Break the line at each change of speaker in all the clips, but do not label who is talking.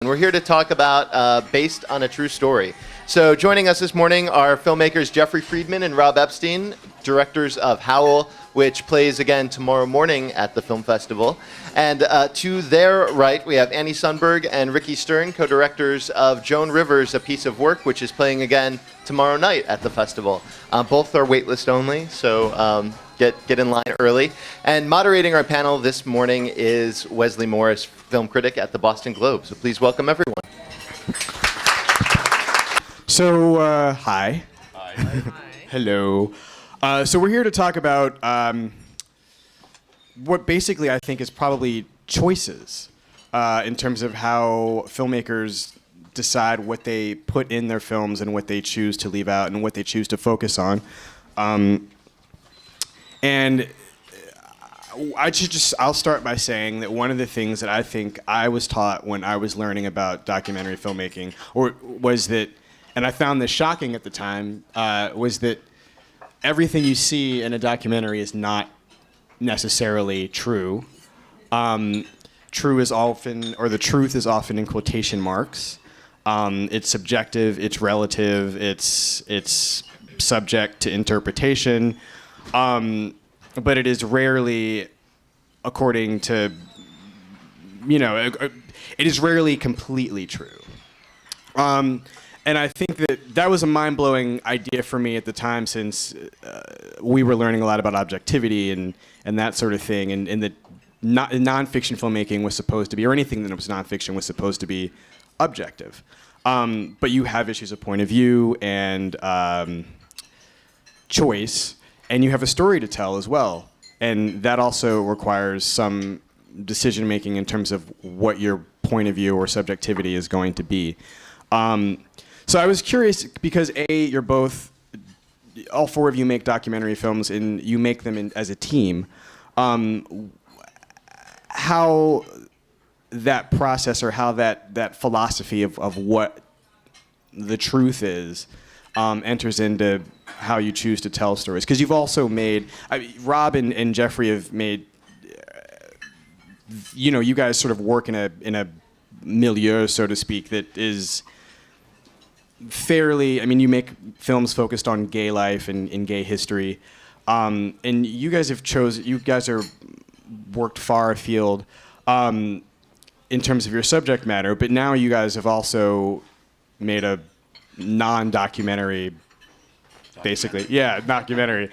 We're here to talk about Based on a True Story. So joining us this morning are filmmakers Jeffrey Friedman and Rob Epstein, directors of Howl, which plays again tomorrow morning at the film festival. And to their right, we have Annie Sundberg and Ricky Stern, co-directors of Joan Rivers, A Piece of Work, which is playing again tomorrow night at the festival. Both are waitlist only, so get in line early. And moderating our panel this morning is Wesley Morris, film critic at the Boston Globe. So please welcome everyone.
So, hi.
Hi.
Hello. So we're here to talk about what basically I think is probably choices in terms of how filmmakers decide what they put in their films and what they choose to leave out and what they choose to focus on. And I'll start by saying that one of the things that I think I was taught when I was learning about documentary filmmaking, was that, and I found this shocking at the time, was that everything you see in a documentary is not necessarily true. True is often, or the truth is often in quotation marks. It's subjective, it's relative, it's subject to interpretation. But it is rarely, according to, it is rarely completely true. And I think that was a mind-blowing idea for me at the time, since we were learning a lot about objectivity and that sort of thing, and that nonfiction filmmaking was supposed to be, or anything that was nonfiction was supposed to be objective. But you have issues of point of view and choice, and you have a story to tell as well. And that also requires some decision-making in terms of what your point of view or subjectivity is going to be. So I was curious, because you're both, all four of you make documentary films, and you make them as a team. How that process, or how that philosophy of what the truth is, enters into how you choose to tell stories. Because you've also made, Rob and Jeffrey have made, you guys sort of work in a milieu, so to speak, that is fairly, you make films focused on gay life and gay history. And you guys are worked far afield in terms of your subject matter, but now you guys have also made a non-documentary, basically. Yeah, documentary.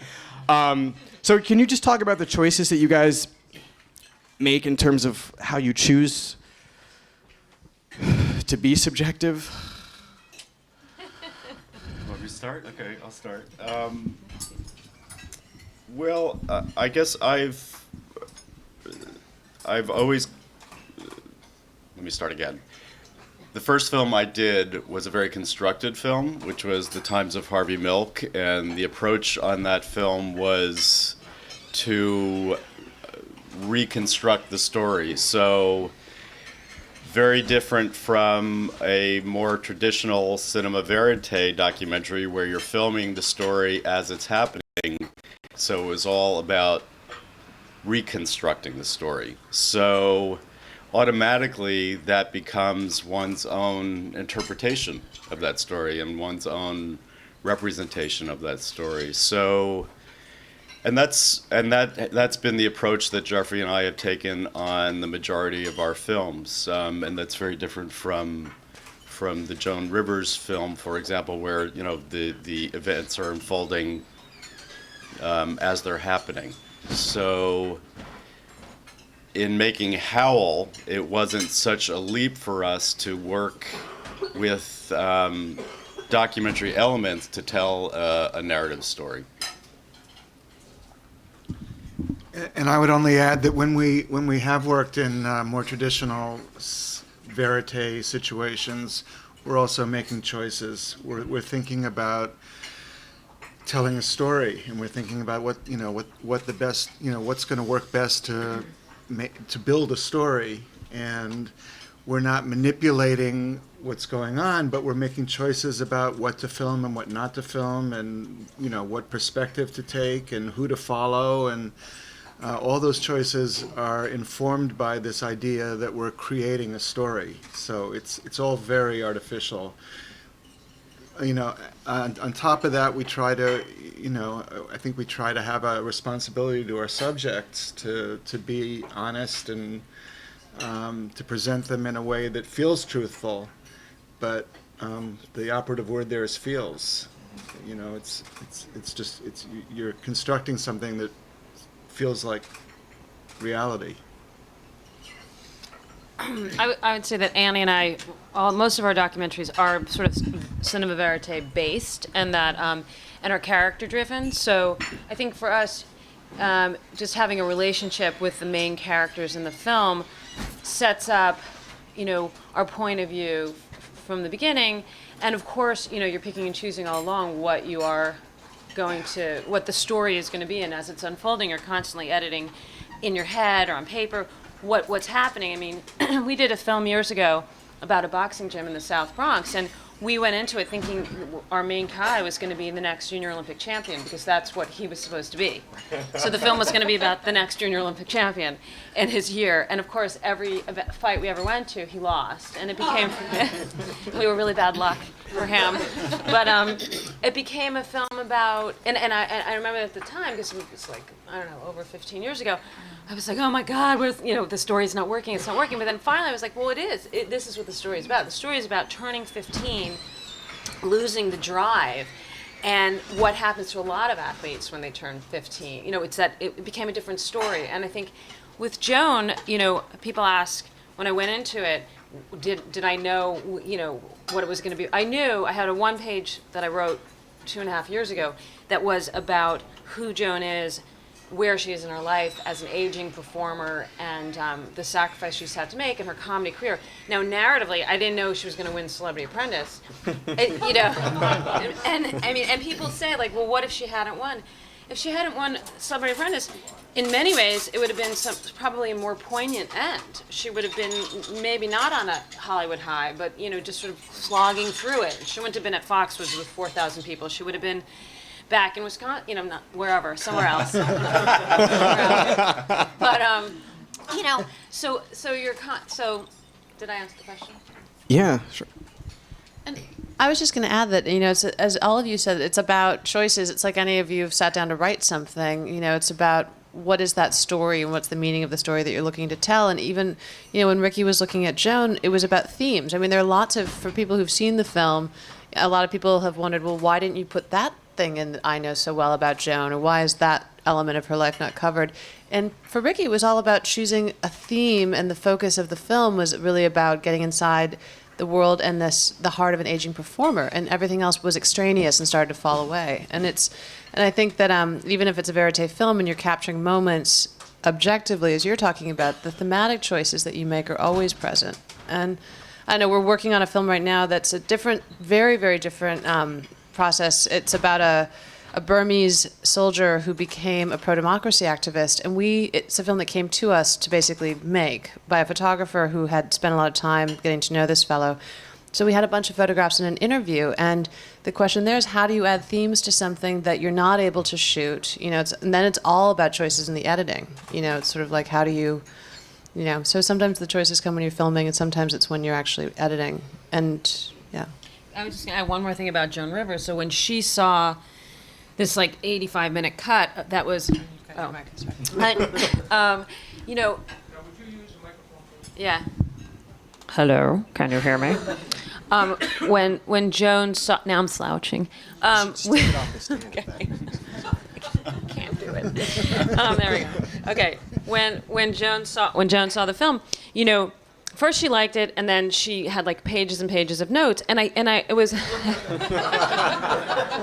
So can you just talk about the choices that you guys make in terms of how you choose to be subjective?
Want me to start? Okay, I'll start. I guess I've always... Let me start again. The first film I did was a very constructed film, which was The Times of Harvey Milk, and the approach on that film was to reconstruct the story. So very different from a more traditional cinema verite documentary where you're filming the story as it's happening. So it was all about reconstructing the story. So automatically that becomes one's own interpretation of that story and one's own representation of that story. So, and that's been the approach that Jeffrey and I have taken on the majority of our films, and that's very different from the Joan Rivers film, for example, where the events are unfolding as they're happening. So in making Howl, it wasn't such a leap for us to work with documentary elements to tell a narrative story.
And I would only add that when we have worked in more traditional verite situations, we're also making choices. We're thinking about telling a story, and we're thinking about what the best, what's going to work best to build a story, and we're not manipulating what's going on, but we're making choices about what to film and what not to film, and what perspective to take and who to follow, and all those choices are informed by this idea that we're creating a story. So it's all very artificial. On top of that, we try to, I think we try to have a responsibility to our subjects to be honest and to present them in a way that feels truthful. But the operative word there is feels. You're constructing something that feels like reality.
I would say that Annie and I, most of our documentaries are sort of cinema verite based, and that and are character driven. So I think for us, just having a relationship with the main characters in the film sets up, our point of view from the beginning. And of course, you're picking and choosing all along what the story is going to be, and as it's unfolding, you're constantly editing in your head or on paper what's happening. I mean, we did a film years ago about a boxing gym in the South Bronx, and we went into it thinking our main guy was going to be the next junior Olympic champion, because that's what he was supposed to be. So the film was going to be about the next junior Olympic champion in his year. And of course, every fight we ever went to, he lost. And it became, we were really bad luck for him. But it became a film about, and I remember at the time, because it was like, I don't know, over 15 years ago, I was like, oh my God, the story's not working, it's not working. But then finally I was like, well, it is. This is what the story is about. The story is about turning 15, losing the drive, and what happens to a lot of athletes when they turn 15. It's that it became a different story. And I think with Joan, people ask, when I went into it, did I know, what it was going to be? I knew. I had a one-page that I wrote 2.5 years ago that was about who Joan is, where she is in her life as an aging performer, and the sacrifice she's had to make in her comedy career. Now, narratively, I didn't know she was going to win Celebrity Apprentice. And people say, like, well, what if she hadn't won? If she hadn't won Celebrity Apprentice, in many ways, it would have been probably a more poignant end. She would have been maybe not on a Hollywood high, but, just sort of slogging through it. She wouldn't have been at Foxwoods with 4,000 people. She would have been back in Wisconsin, not wherever, somewhere else. But so did I answer the question?
Yeah, sure.
And I was just going to add that, as all of you said, it's about choices. It's like any of you have sat down to write something. It's about what is that story and what's the meaning of the story that you're looking to tell. And even, when Ricky was looking at Joan, it was about themes. I mean, there are lots of, for people who've seen the film, a lot of people have wondered, well, why didn't you put that thing in that I know so well about Joan, or why is that element of her life not covered? And for Ricky, it was all about choosing a theme, and the focus of the film was really about getting inside the world and the heart of an aging performer, and everything else was extraneous and started to fall away. And I think that even if it's a verite film and you're capturing moments objectively, as you're talking about, the thematic choices that you make are always present. And I know we're working on a film right now that's a different, very, very different process. It's about a Burmese soldier who became a pro-democracy activist, and it's a film that came to us to basically make by a photographer who had spent a lot of time getting to know this fellow. So we had a bunch of photographs and an interview, and the question there is, how do you add themes to something that you're not able to shoot? And then it's all about choices in the editing. It's sort of like, how do you, so sometimes the choices come when you're filming, and sometimes it's when you're actually editing. And yeah.
I was just going to add one more thing about Joan Rivers. So when she saw this 85-minute cut, that was, yeah. Hello, can you hear me? When Joan saw, now I'm slouching. Can't do it. There we go. Okay, when Joan saw the film, first she liked it, and then she had pages and pages of notes, and it was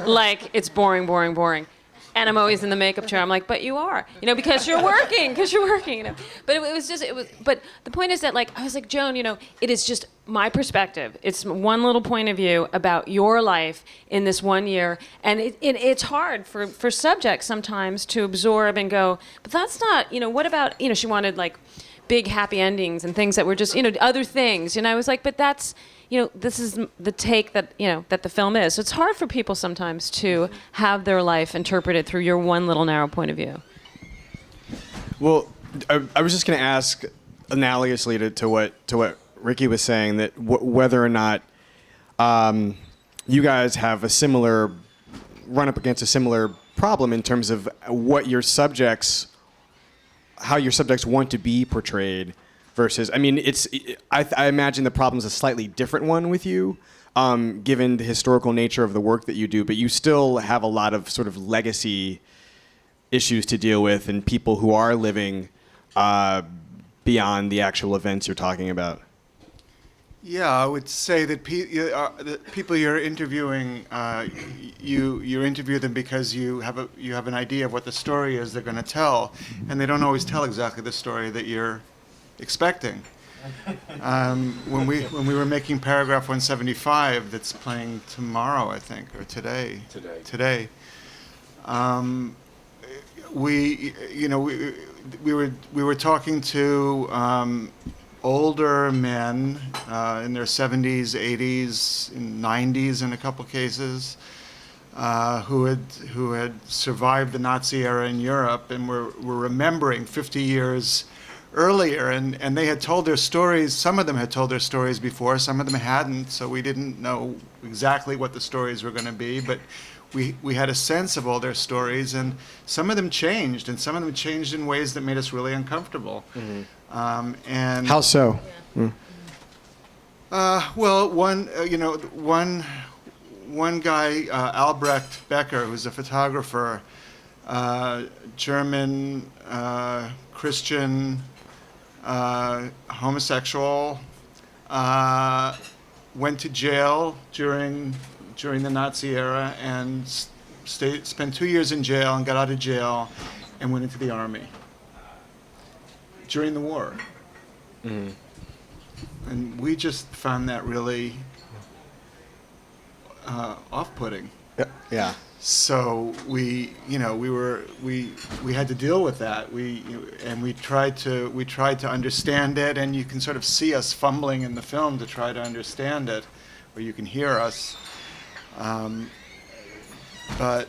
like, it's boring, boring, boring. And I'm always in the makeup chair. I'm like, but you are, because you're working, But but the point is that, I was like, Joan, it is just my perspective. It's one little point of view about your life in this 1 year, and it's hard for subjects sometimes to absorb and go, but that's not, what about, she wanted big happy endings and things that were just, other things. And I was like, but that's, this is the take that, that the film is. So it's hard for people sometimes to have their life interpreted through your one little narrow point of view.
Well, I was just going to ask, analogously to what Ricky was saying, that whether or not you guys have a similar run up against a similar problem in terms of what your subjects, how your subjects want to be portrayed versus. I mean, I imagine the problem's a slightly different one with you, given the historical nature of the work that you do, but you still have a lot of sort of legacy issues to deal with and people who are living beyond the actual events you're talking about.
Yeah, I would say that the people you're interviewing, you interview them because you have an idea of what the story is they're going to tell, and they don't always tell exactly the story that you're expecting. When we were making Paragraph 175, that's playing tomorrow, I think, or today. Today. We were talking to older men in their 70s, 80s, and 90s in a couple cases, who had survived the Nazi era in Europe and were remembering 50 years earlier, and they had told their stories. Some of them had told their stories before, some of them hadn't, so we didn't know exactly what the stories were going to be, but we had a sense of all their stories, and some of them changed, and some of them changed in ways that made us really uncomfortable. Mm-hmm. And
how so?
Well, one guy, Albrecht Becker, who's a photographer, German, Christian, homosexual, went to jail during the Nazi era and spent 2 years in jail and got out of jail and went into the army during the war. Mm-hmm. And we just found that really off-putting.
Yeah.
So we had to deal with that. We tried to understand it, and you can sort of see us fumbling in the film to try to understand it, or you can hear us. But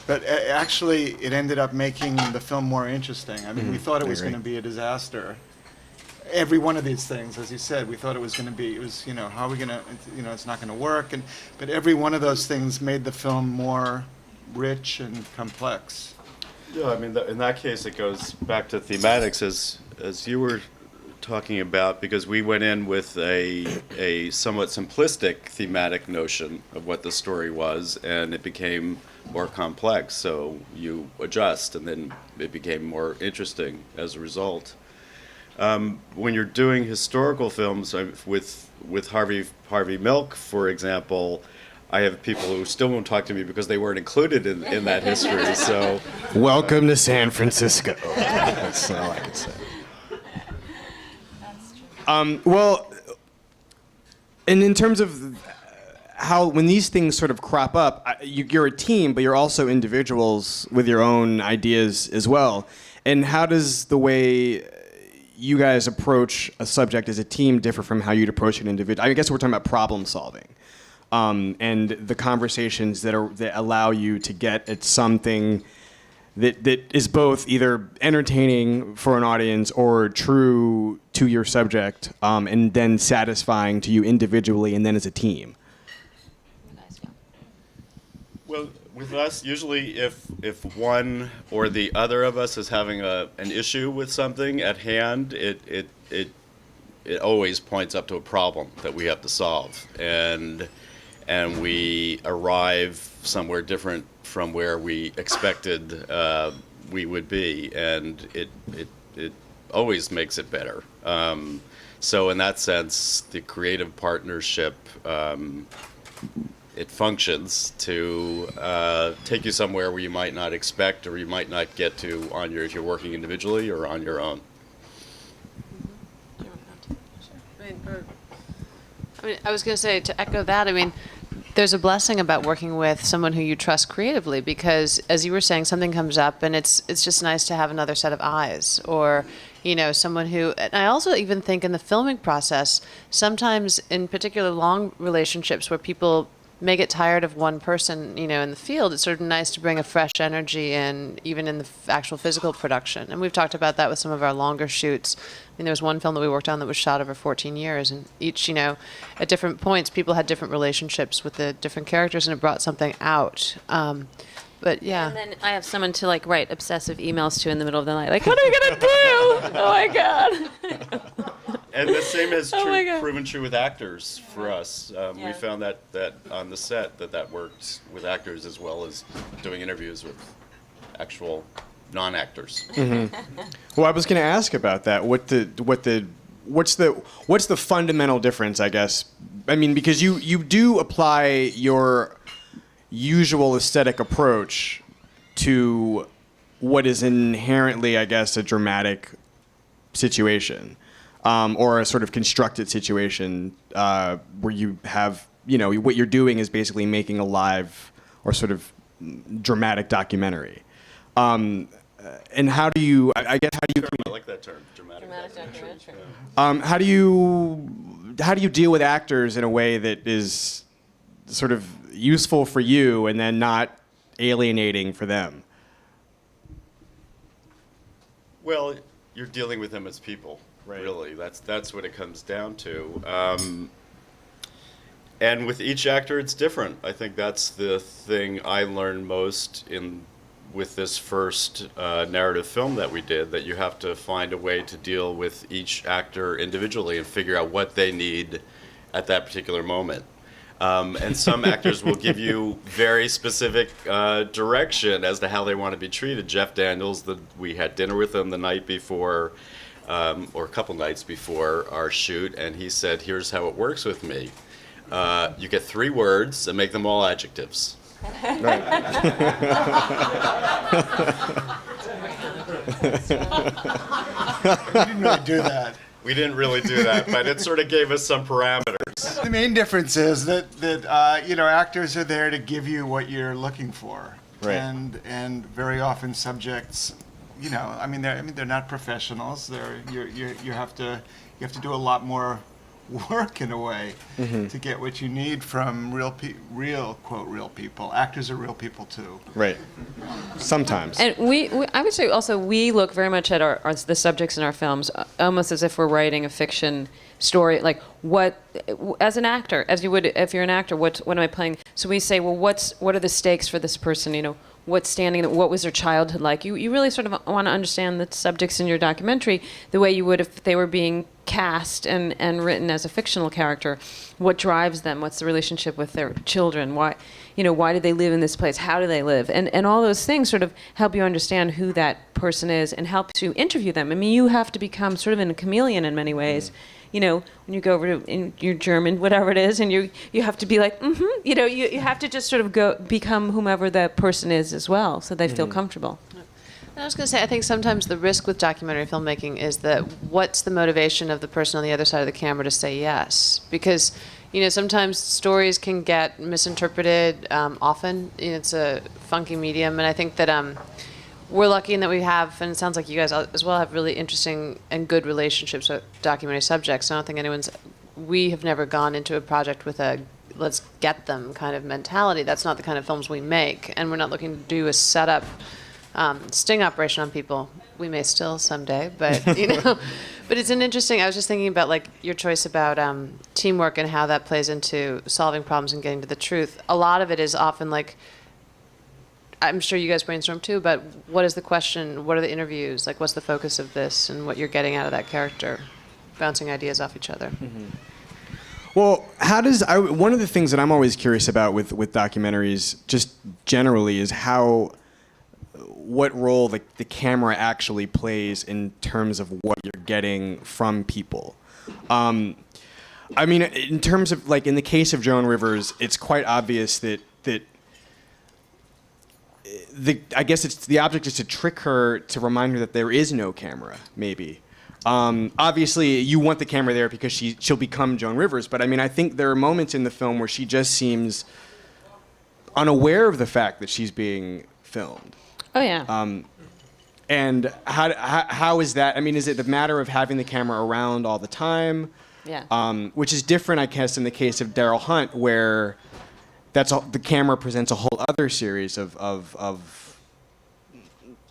actually, it ended up making the film more interesting. I mean, we thought it was going to be a disaster. Every one of these things, as you said, we thought it was going to be. It was, how are we going to, it's not going to work. But every one of those things made the film more rich and complex.
Yeah, I mean, in that case, it goes back to thematics, as you were talking about, because we went in with a somewhat simplistic thematic notion of what the story was, and it became more complex. So you adjust, and then it became more interesting as a result. When you're doing historical films, with Harvey Milk, for example, I have people who still won't talk to me because they weren't included in that history. So,
welcome to San Francisco. That's all I can say. Well, and in terms of how, when these things sort of crop up, you're a team, but you're also individuals with your own ideas as well. And how does the way you guys approach a subject as a team differ from how you'd approach an individual? I guess we're talking about problem solving, and the conversations that allow you to get at something that is both either entertaining for an audience or true to your subject, and then satisfying to you individually and then as a team.
Well, with us, usually if one or the other of us is having an issue with something at hand, it always points up to a problem that we have to solve, and we arrive somewhere different from where we expected we would be, and it always makes it better. So in that sense, the creative partnership, it functions to take you somewhere where you might not expect or you might not get to if you're working individually or on your own.
I was going to say, to echo that, I mean, there's a blessing about working with someone who you trust creatively, because, as you were saying, something comes up and it's just nice to have another set of eyes, or someone who. And I also even think in the filming process, sometimes in particular long relationships where people may get tired of one person, you know, in the field, it's sort of nice to bring a fresh energy in, even in the actual physical production. And we've talked about that with some of our longer shoots. I mean, there was one film that we worked on that was shot over 14 years, and each, you know, at different points, people had different relationships with the different characters, and it brought something out. But yeah.
And then I have someone to like write obsessive emails to in the middle of the night, like, what are we gonna do? Oh my god.
And the same has
Oh my God.
proven true with actors for us. We
Yeah.
found that on the set that worked with actors as well as doing interviews with actual non-actors.
Well, I was going to ask about that. What's the fundamental difference, I guess? I mean, because you do apply your usual aesthetic approach to what is inherently, I guess, a dramatic situation, or a sort of constructed situation where you have, you know, what you're doing is basically making a live or sort of dramatic documentary. And how do you, I guess, how do you,
I like that term, dramatic documentary.
how do you deal with actors in a way that is sort of useful for you and then not alienating for them?
Well, you're dealing with them as people,
Right.
really. That's what it comes down to. And with each actor, it's different. I think that's the thing I learned most with this first narrative film that we did, that you have to find a way to deal with each actor individually and figure out what they need at that particular moment. And some actors will give you very specific direction as to how they want to be treated. Jeff Daniels, we had dinner with him the night before, or a couple nights before our shoot, and he said, here's how it works with me. You get 3 words and make them all adjectives.
We didn't really do that.
We didn't really do that, but it sort of gave us some parameters.
The main difference is that you know, actors are there to give you what you're looking for,
Right.
and very often subjects, you know, they're not professionals. You have to do a lot more work in a way to get what you need from real people. Actors are real people too.
Right. Sometimes.
And I would say also we look very much at the subjects in our films almost as if we're writing a fiction story. Like what, as an actor, as you would if you're an actor, what am I playing? So we say, well, what are the stakes for this person? You know, what was their childhood like? You really sort of want to understand the subjects in your documentary the way you would if they were being cast and written as a fictional character. What drives them? What's the relationship with their children? Why do they live in this place? How do they live? And all those things sort of help you understand who that person is and helps you interview them. I mean, you have to become sort of a chameleon in many ways. You know, when you go over to in your German, whatever it is, and you have to be like, you know, you have to just sort of become whomever that person is as well, so they feel comfortable.
And I was going to say, I think sometimes the risk with documentary filmmaking is that what's the motivation of the person on the other side of the camera to say yes? Because, you know, sometimes stories can get misinterpreted. Often, you know, it's a funky medium, and I think that we're lucky in that we have, and it sounds like you guys as well have really interesting and good relationships with documentary subjects. I don't think we have never gone into a project with a let's get them kind of mentality. That's not the kind of films we make, and we're not looking to do a setup sting operation on people. We may still someday, but you know. But it's an interesting. I was just thinking about like your choice about teamwork and how that plays into solving problems and getting to the truth. A lot of it is often like, I'm sure you guys brainstorm too, but what is the question? What are the interviews? Like, what's the focus of this, and what you're getting out of that character, bouncing ideas off each other.
Well, one of the things that I'm always curious about with documentaries, just generally, is what role the camera actually plays in terms of what you're getting from people. I mean, in terms of, like, in the case of Joan Rivers, it's quite obvious that I guess the object is to trick her, to remind her that there is no camera, maybe. Obviously, you want the camera there because she'll become Joan Rivers, but I mean, I think there are moments in the film where she just seems unaware of the fact that she's being filmed.
Oh, yeah.
And how is that? I mean, is it the matter of having the camera around all the time?
Yeah.
Which is different, I guess, in the case of Daryl Hunt, where the camera presents a whole other series of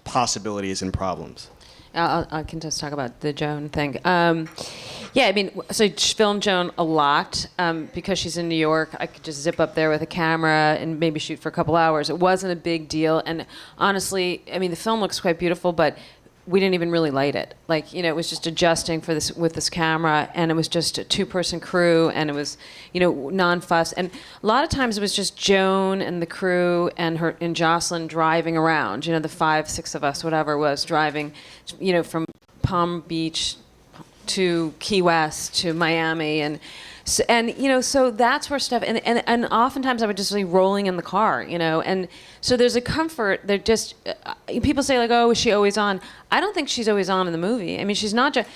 possibilities and problems.
I can just talk about the Joan thing. Yeah, I mean, so I filmed Joan a lot because she's in New York. I could just zip up there with a camera and maybe shoot for a couple hours. It wasn't a big deal. And honestly, I mean, the film looks quite beautiful, but we didn't even really light it. Like, it was just adjusting for this with this camera, and it was just a 2-person crew, and it was, non-fuss. And a lot of times it was just Joan and the crew and Jocelyn driving around. The 5, 6 of us, whatever it was, driving, from Palm Beach to Key West to Miami, and so that's where stuff, and oftentimes I would just be rolling in the car, and so there's a comfort. They're just people say like, oh, is she always on? I don't think she's always on in the movie. I mean, she's not just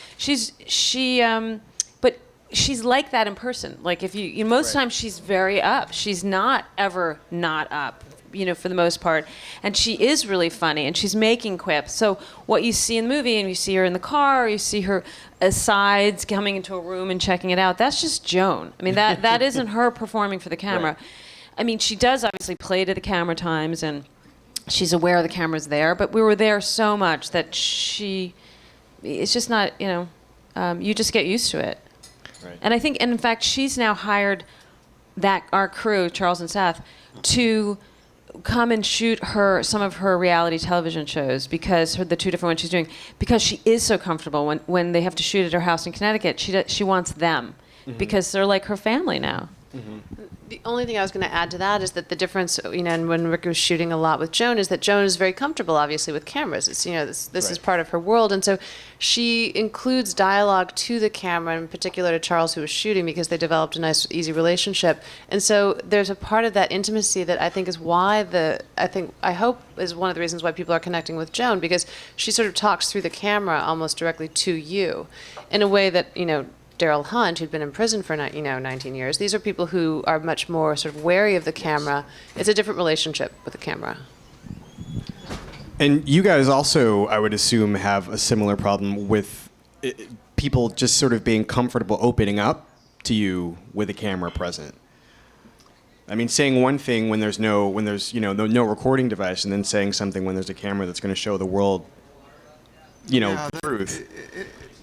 but she's like that in person. Like if you most times she's very up. She's not ever not up. For the most part. And she is really funny, and she's making quips. So what you see in the movie, and you see her in the car, or you see her asides coming into a room and checking it out, that's just Joan. I mean, that isn't her performing for the camera. Right. I mean, she does obviously play to the camera times, and she's aware the camera's there, but we were there so much that it's just not, you just get used to it. Right. And I think, and in fact, she's now hired our crew, Charles and Seth, to come and shoot some of her reality television shows, because the 2 different ones she's doing, because she is so comfortable when they have to shoot at her house in Connecticut. She wants them because they're like her family now. Mm-hmm.
The only thing I was going to add to that is that the difference, and when Rick was shooting a lot with Joan, is that Joan is very comfortable, obviously, with cameras. It's, this is part of her world, and so she includes dialogue to the camera, in particular to Charles, who was shooting, because they developed a nice, easy relationship. And so there's a part of that intimacy that I think is why I hope is one of the reasons why people are connecting with Joan, because she sort of talks through the camera almost directly to you, in a way that Daryl Hunt, who'd been in prison for 19 years. These are people who are much more sort of wary of the camera. It's a different relationship with the camera.
And you guys also, I would assume, have a similar problem with people just sort of being comfortable opening up to you with a camera present. I mean, saying one thing when there's no recording device, and then saying something when there's a camera that's going to show the world, the truth.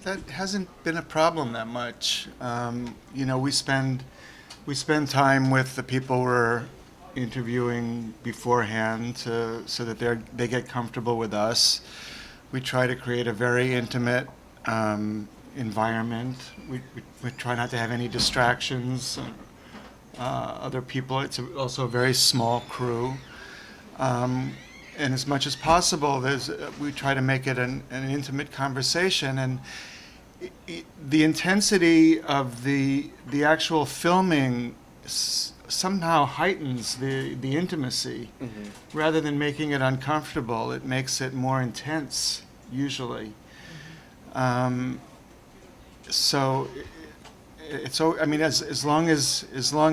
That hasn't been a problem that much. We spend time with the people we're interviewing beforehand so that they get comfortable with us. We try to create a very intimate environment. We try not to have any distractions. Other people. It's also a very small crew. And as much as possible, we try to make it an intimate conversation. And the intensity of the actual filming somehow heightens the intimacy. Mm-hmm. Rather than making it uncomfortable. It makes it more intense, usually. Mm-hmm. As long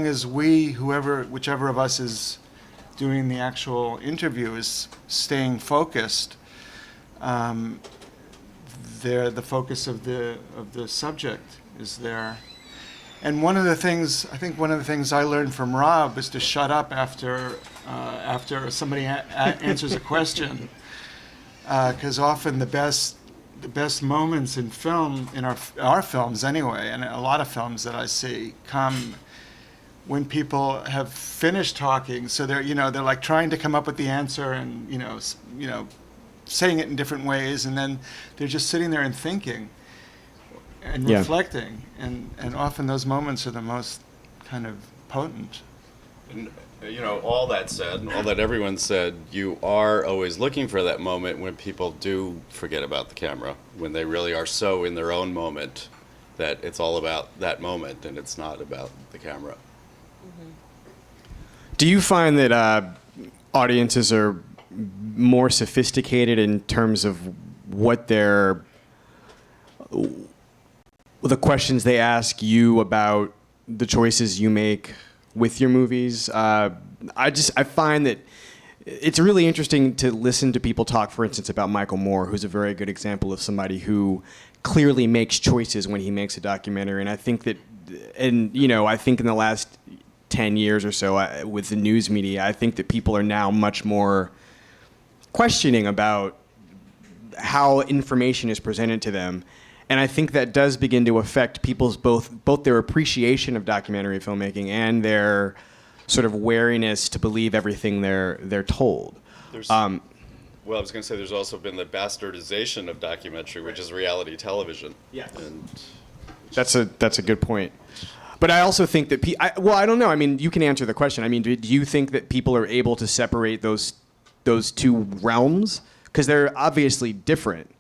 as whichever of us is doing the actual interview is staying focused, the focus of the subject is there. And one of the things I learned from Rob is to shut up after somebody answers a question, because often the best moments in film, in our films anyway, and a lot of films that I see, come when people have finished talking. So they're like trying to come up with the answer and saying it in different ways, and then they're just sitting there and thinking and reflecting, and often those moments are the most kind of potent.
And all that said, all that everyone said, you are always looking for that moment when people do forget about the camera, when they really are so in their own moment that it's all about that moment and it's not about the camera.
Mm-hmm. Do you find that audiences are more sophisticated in terms of what the questions they ask you about the choices you make with your movies? I find that it's really interesting to listen to people talk, for instance, about Michael Moore, who's a very good example of somebody who clearly makes choices when he makes a documentary. And I think that, I think in the last 10 years or so with the news media, I think that people are now much more questioning about how information is presented to them. And I think that does begin to affect people's both their appreciation of documentary filmmaking and their sort of wariness to believe everything they're told.
Well, I was going to say there's also been the bastardization of documentary, which is reality television.
Yeah.
And
That's a good point. But I also think that I don't know. I mean, you can answer the question. I mean, do you think that people are able to separate those two realms? Because they're obviously different.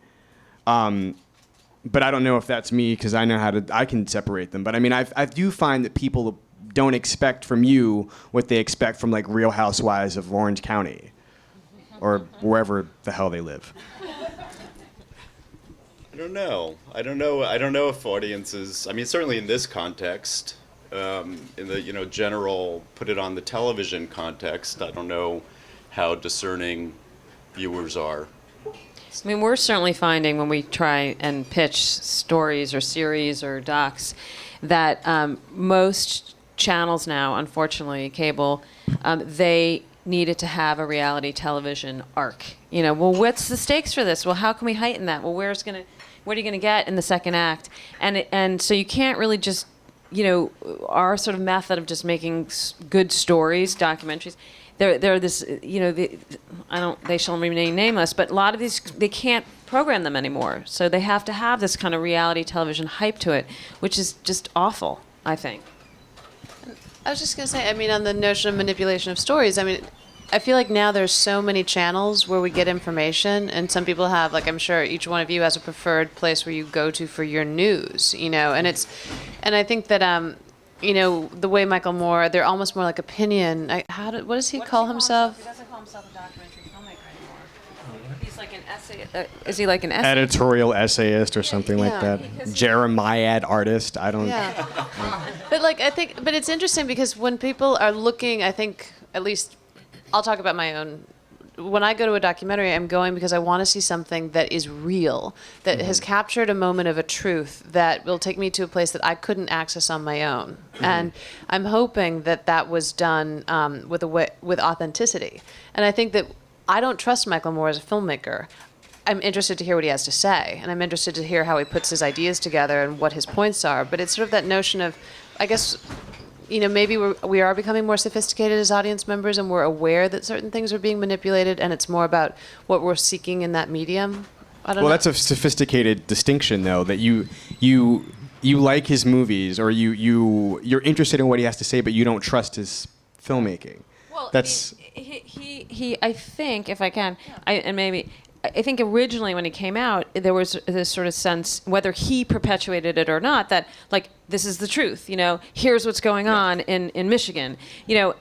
But I don't know if that's me, because I can separate them. But I mean, I do find that people don't expect from you what they expect from like Real Housewives of Orange County, or wherever the hell they live.
I don't know. I don't know if audiences. I mean, certainly in this context, in the general put it on the television context, I don't know how discerning viewers are.
I mean, we're certainly finding when we try and pitch stories or series or docs that most channels now, unfortunately, cable, they needed to have a reality television arc. Well, what's the stakes for this? Well, how can we heighten that? Well, what are you going to get in the second act? And so you can't really just, our sort of method of just making good stories, documentaries, they're this, they shall remain nameless, but a lot of these, they can't program them anymore. So they have to have this kind of reality television hype to it, which is just awful, I think.
I was just going to say, I mean, on the notion of manipulation of stories, I mean, I feel like now there's so many channels where we get information, and some people have, like, I'm sure each one of you has a preferred place where you go to for your news, and I think that, the way Michael Moore, they're almost more like opinion. What does he call himself?
He doesn't call himself a documentary filmmaker anymore. He's like an essay. Is he like an essay?
Editorial essayist or something like
Yeah.
that. Jeremiad artist. I don't.
Yeah. But it's interesting because when people are looking, I think, at least, I'll talk about my own. When I go to a documentary, I'm going because I want to see something that is real, that has captured a moment of a truth that will take me to a place that I couldn't access on my own. And I'm hoping that was done with authenticity. And I think that I don't trust Michael Moore as a filmmaker. I'm interested to hear what he has to say, and I'm interested to hear how he puts his ideas together and what his points are. But it's sort of that notion of, I guess, maybe we are becoming more sophisticated as audience members, and we're aware that certain things are being manipulated, and it's more about what we're seeking in that medium. I don't know.
That's a sophisticated distinction, though, that you like his movies, or you're interested in what he has to say, but you don't trust his filmmaking.
Well,
That's
he I think, if I can, I think originally when he came out, there was this sort of sense, whether he perpetuated it or not, that, like, this is the truth, here's what's going on in Michigan,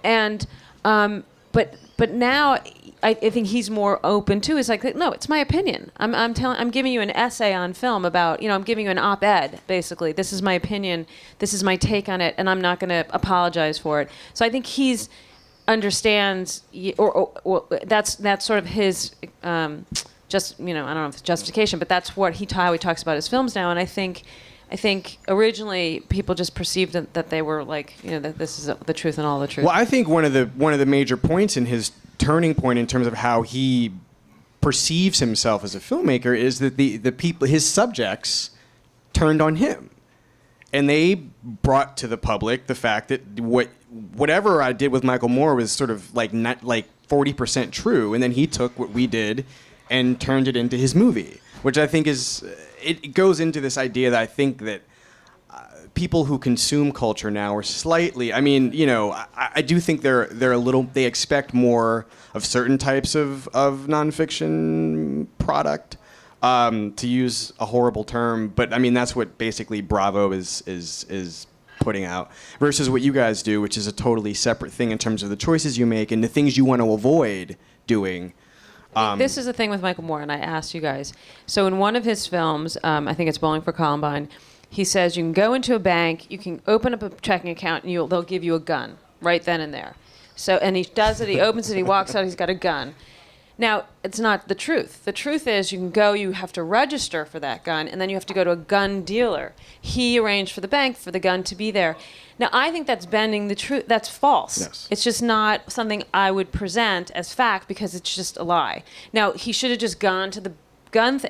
and but now I think he's more open to. It's like, no, it's my opinion. I'm giving you an essay on film about, I'm giving you an op-ed, basically. This is my opinion. This is my take on it, and I'm not going to apologize for it. So I think he's understands, or that's sort of his. Just, I don't know if it's justification, but that's how he talks about his films now. And I think originally people just perceived that they were like, that this is the truth and all the truth.
Well, I think one of the major points in his turning point in terms of how he perceives himself as a filmmaker is that the people, his subjects, turned on him, and they brought to the public the fact that whatever I did with Michael Moore was sort of like not like 40% true, and then he took what we did and turned it into his movie, which I think it goes into this idea that I think that people who consume culture now are slightly, I do think they're a little, they expect more of certain types of nonfiction product, to use a horrible term, but that's what basically Bravo is putting out, versus what you guys do, which is a totally separate thing in terms of the choices you make and the things you want to avoid doing.
This is the thing with Michael Moore, and I asked you guys. So in one of his films, I think it's Bowling for Columbine, he says you can go into a bank, you can open up a checking account, and they'll give you a gun right then and there. So, and he does it, he opens it, he walks out, he's got a gun. Now, it's not the truth. The truth is you can go, you have to register for that gun, and then you have to go to a gun dealer. He arranged for the bank for the gun to be there. Now, I think that's bending the truth. That's false.
Yes.
It's just not something I would present as fact because it's just a lie. Now, he should have just gone to the gun,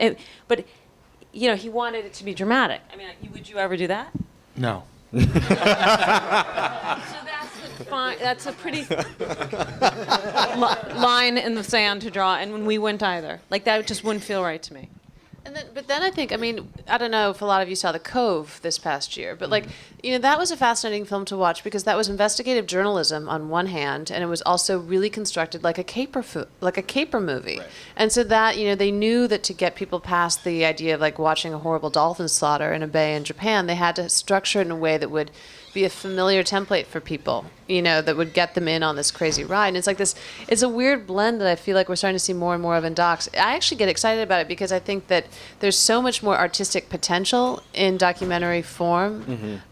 but, you know, he wanted it to be dramatic. I mean, would you ever do that?
No.
So that's a pretty line in the sand to draw, and we wouldn't either. Like, that just wouldn't feel right to me.
But then I think, I mean, I don't know if a lot of you saw The Cove this past year, but like, you know, that was a fascinating film to watch because that was investigative journalism on one hand, and it was also really constructed like a caper movie.
Right.
And so that, you know, they knew that to get people past the idea of like watching a horrible dolphin slaughter in a bay in Japan, they had to structure it in a way that would be a familiar template for people, you know, that would get them in on this crazy ride. And it's like this, it's a weird blend that I feel like we're starting to see more and more of in docs. I actually get excited about it because I think that there's so much more artistic potential in documentary form.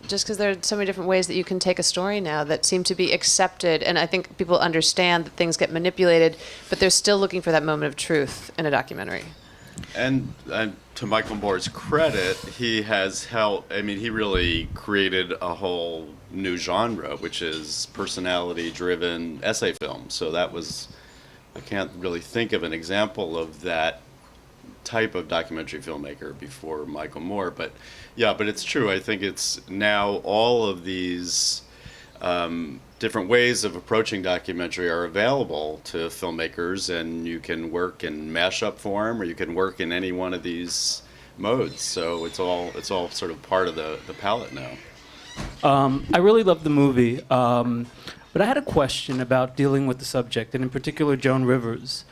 Just because there are so many different ways that you can take a story now that seem to be accepted. And I think people understand that things get manipulated, but they're still looking for that moment of truth in a documentary.
And to Michael Moore's credit, he has helped. I mean, he really created a whole new genre, which is personality-driven essay film. So that was, I can't really think of an example of that type of documentary filmmaker before Michael Moore. But yeah, but it's true. I think it's now all of these different ways of approaching documentary are available to filmmakers, and you can work in mashup form or you can work in any one of these modes. So it's all sort of part of the palette now.
I really loved the movie, but I had a question about dealing with the subject, and in particular Joan Rivers.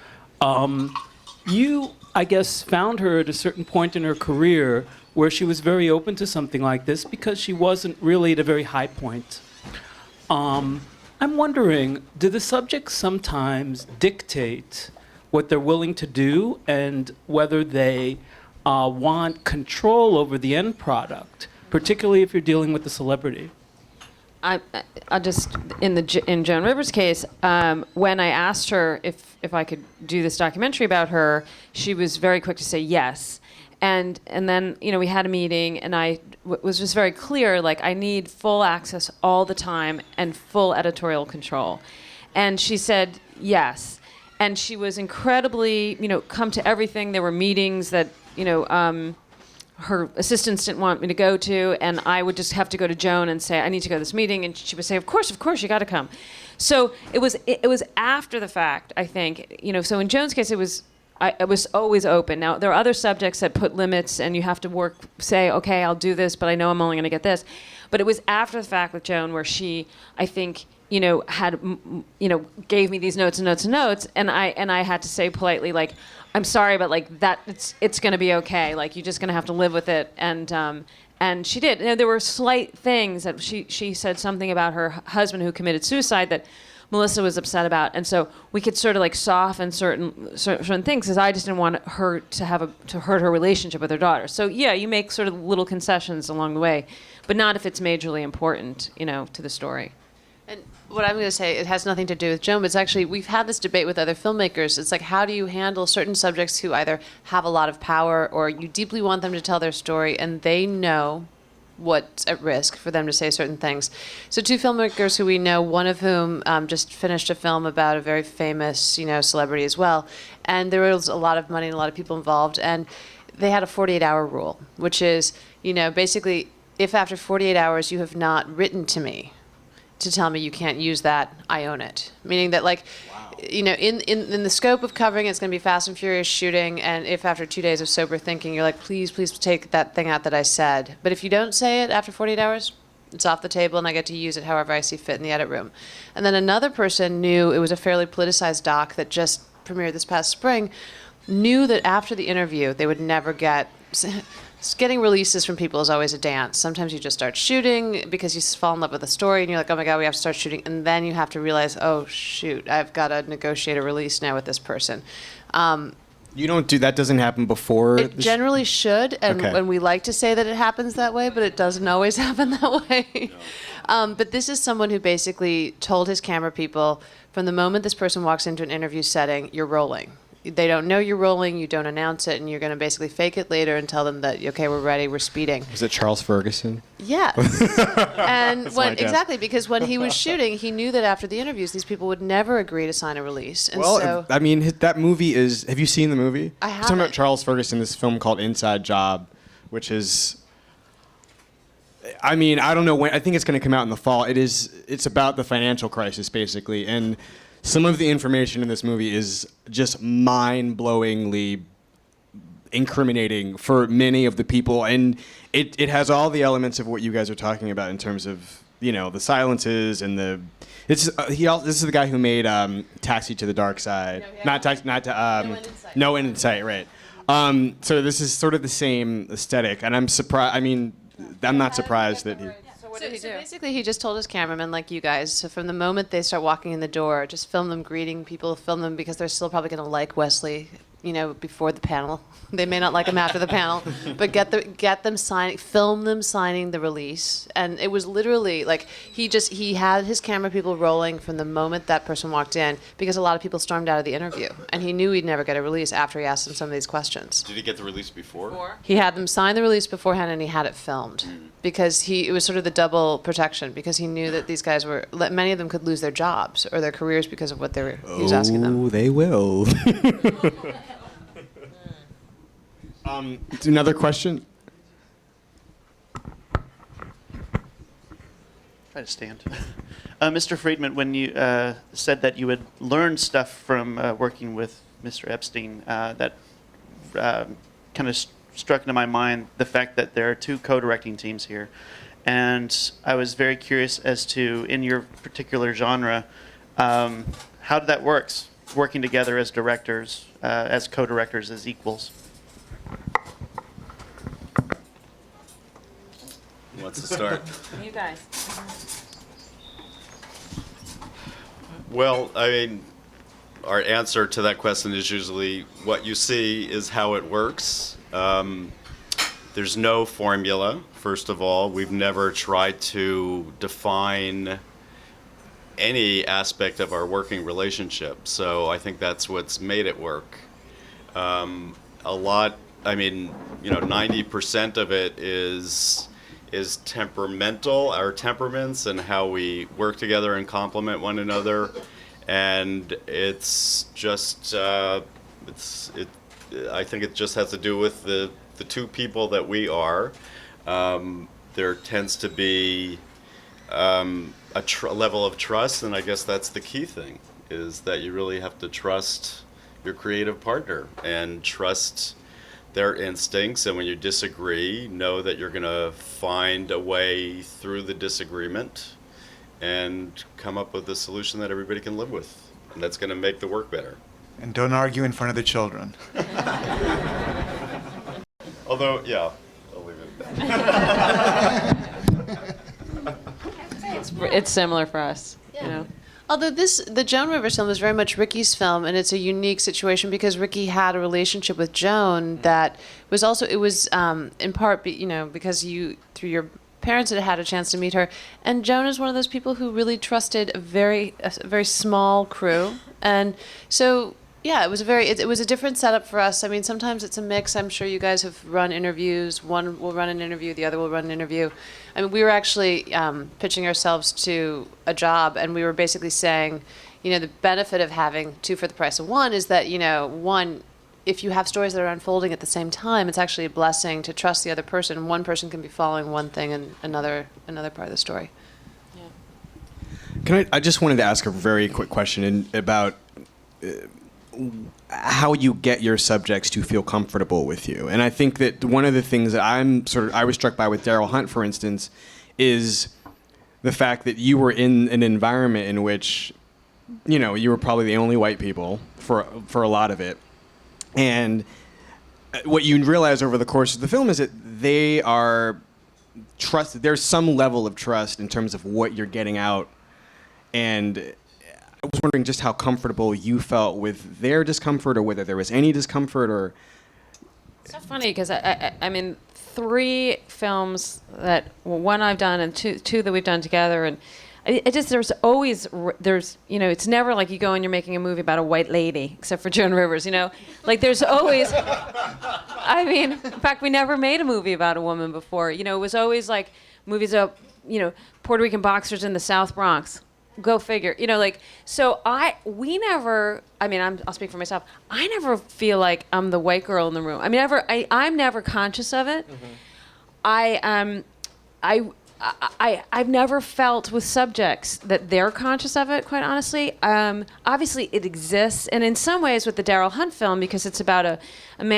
You, I guess, found her at a certain point in her career where she was very open to something like this because she wasn't really at a very high point. I'm wondering, do the subjects sometimes dictate what they're willing to do and whether they want control over the end product, particularly if you're dealing with a celebrity?
I just in Joan Rivers' case, when I asked her if I could do this documentary about her, she was very quick to say yes. And then, you know, we had a meeting, and I was just very clear, like, I need full access all the time and full editorial control. And she said yes. And she was incredibly, you know, come to everything. There were meetings that, you know, her assistants didn't want me to go to, and I would just have to go to Joan and say, I need to go to this meeting, and she would say, of course, you got to come. So it was after the fact, I think, you know, so in Joan's case, I was always open. Now, there are other subjects that put limits, and you have to say, okay, I'll do this, but I know I'm only going to get this. But it was after the fact with Joan where she, I think, you know, had, you know, gave me these notes and notes and notes, and I had to say politely, like, I'm sorry, but like that, it's going to be okay. Like, you're just going to have to live with it. And she did. You know, there were slight things that she said something about her husband who committed suicide that Melissa was upset about, and so we could sort of like soften certain things, because I just didn't want her to hurt her relationship with her daughter. So yeah, you make sort of little concessions along the way, but not if it's majorly important, you know, to the story.
And what I'm going to say, it has nothing to do with Joan, but it's actually, we've had this debate with other filmmakers. It's like, how do you handle certain subjects who either have a lot of power or you deeply want them to tell their story and they know what's at risk for them to say certain things. So two filmmakers who we know, one of whom just finished a film about a very famous, you know, celebrity as well. And there was a lot of money and a lot of people involved. And they had a 48-hour rule, which is, you know, basically, if after 48 hours you have not written to me to tell me you can't use that, I own it. Meaning that, like, you know, in the scope of covering, it's going to be Fast and Furious shooting, and if after 2 days of sober thinking, you're like, please take that thing out that I said. But if you don't say it after 48 hours, it's off the table, and I get to use it however I see fit in the edit room. And then another person knew, it was a fairly politicized doc that just premiered this past spring, knew that after the interview, they would never get... Getting releases from people is always a dance. Sometimes you just start shooting because you fall in love with a story and you're like, oh my God, we have to start shooting. And then you have to realize, oh shoot, I've got to negotiate a release now with this person.
You don't do that. Doesn't happen before.
It generally should, and
Okay.
when we like to say that it happens that way, but it doesn't always happen that way. But this is someone who basically told his camera people, from the moment this person walks into an interview setting, you're rolling. They don't know you're rolling, you don't announce it, and you're going to basically fake it later and tell them that, okay, we're ready, we're speeding.
Was it Charles Ferguson?
Yes. And
my
when
guess.
exactly, because when he was shooting, he knew that after the interviews, these people would never agree to sign a release. And
Well,
so
I mean, that movie is. Have you seen the movie?
I
I'm talking about
haven't.
Charles Ferguson. This film called Inside Job, which is. I mean, I don't know when. I think it's going to come out in the fall. It's about the financial crisis, basically, and some of the information in this movie is just mind-blowingly incriminating for many of the people, and it has all the elements of what you guys are talking about in terms of, you know, the silences and the. This is the guy who made Taxi to the Dark Side. Not Taxi, not No End in Sight, right? So this is sort of the same aesthetic, and I'm surprised. I mean, I'm not surprised that he.
So what did he do? Basically, he just told his cameraman, like you guys, so from the moment they start walking in the door, just film them greeting people, film them because they're still probably going to like Wesley, you know, before the panel. They may not like him after the panel, but get them signing, film them signing the release. And it was literally like he had his camera people rolling from the moment that person walked in, because a lot of people stormed out of the interview, and he knew he'd never get a release after he asked them some of these questions.
Did he get the release before?
He had them sign the release beforehand, and he had it filmed because it was sort of the double protection, because he knew that these guys many of them could lose their jobs or their careers because of what he was asking them.
Oh, they will. Another question?
Try to stand. Mr. Friedman, when you said that you had learned stuff from working with Mr. Epstein, that kind of struck into my mind the fact that there are two co-directing teams here. And I was very curious as to, in your particular genre, how did that work, working together as directors, as co-directors, as equals?
Who wants to start?
You guys.
Well, I mean, our answer to that question is usually what you see is how it works. There's no formula, first of all. We've never tried to define any aspect of our working relationship, so I think that's what's made it work. A lot, I mean, 90% of it is temperamental, our temperaments and how we work together and complement one another, and it's just I think it just has to do with the two people that we are. There tends to be a level of trust, and I guess that's the key thing, is that you really have to trust your creative partner and trust their instincts, and when you disagree, know that you're going to find a way through the disagreement and come up with a solution that everybody can live with, and that's going to make the work better.
And don't argue in front of the children.
Although, yeah, I'll leave it at that.
It's similar for us. You know?
Although the Joan Rivers film is very much Ricky's film, and it's a unique situation because Ricky had a relationship with Joan that was also, it was in part, because you, through your parents, had a chance to meet her. And Joan is one of those people who really trusted a very small crew. And so, yeah, it was a different setup for us. I mean, sometimes it's a mix. I'm sure you guys have run interviews. One will run an interview, the other will run an interview. I mean, we were actually pitching ourselves to a job, and we were basically saying, the benefit of having two for the price of one is that, one, if you have stories that are unfolding at the same time, it's actually a blessing to trust the other person. One person can be following one thing and another part of the story.
I just wanted to ask a very quick question about how you get your subjects to feel comfortable with you. And I think that one of the things that I was struck by with Daryl Hunt, for instance, is the fact that you were in an environment in which, you were probably the only white people for a lot of it. And what you realize over the course of the film is that they are trusted. There's some level of trust in terms of what you're getting out. And was wondering just how comfortable you felt with their discomfort, or whether there was any discomfort, or.
It's so funny because I mean, 3 films that, well, one I've done and two that we've done together, and it just, there's it's never like you go and you're making a movie about a white lady, except for Joan Rivers, like there's always, I mean, in fact, we never made a movie about a woman before, it was always like movies about, Puerto Rican boxers in the South Bronx. Go figure, so we never, I'll speak for myself. I never feel like I'm the white girl in the room. I'm never conscious of it. Mm-hmm. I've never felt with subjects that they're conscious of it, quite honestly. Obviously it exists, and in some ways with the Daryl Hunt film, because it's about an